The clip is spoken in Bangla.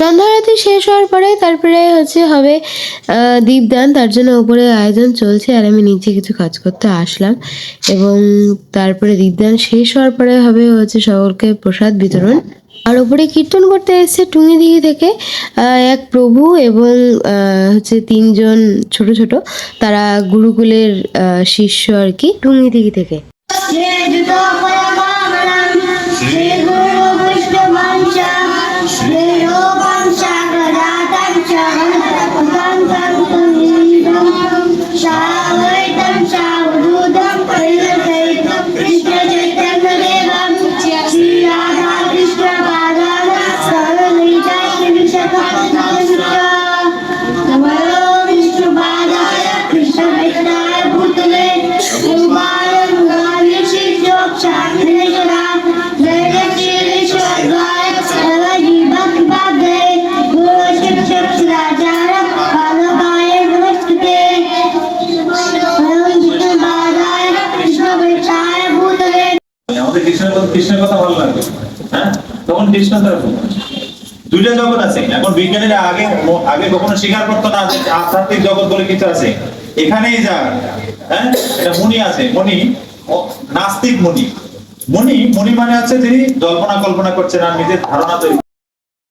সন্ধ্যা আরতি শেষ হওয়ার পরে তারপরে হবে দীপদান। তার জন্য উপরে আয়োজন চলছে আর আমি নিচে কিছু কাজ করতে আসলাম এবং তারপরে দীপদান শেষ হওয়ার পরে হবে সকলকে প্রসাদ বিতরণ। আর ওপরে কীর্তন করতে এসেছে টুঙ্গিদিঘি থেকে এক প্রভু এবং 3 জন ছোট ছোট, তারা গুরুকুলের শিষ্য আর কি, টুঙ্গিদিঘি থেকে। কৃষ্ণের কথা ভালো লাগবে, হ্যাঁ, তখন কৃষ্ণ তার দুইটা জগৎ আছে। এখন বিজ্ঞানীরা আগে আগে কখনো স্বীকার করতো না যে আধ্যাত্মিক জগৎ বলে কিছু আছে, এখানেই যা, হ্যাঁ, এটা মুনি আছে, মুনি নাস্তিক মুনি। মুনি মুনি মানে হচ্ছে যিনি জল্পনা কল্পনা করছেন আর নিজের ধারণা তৈরি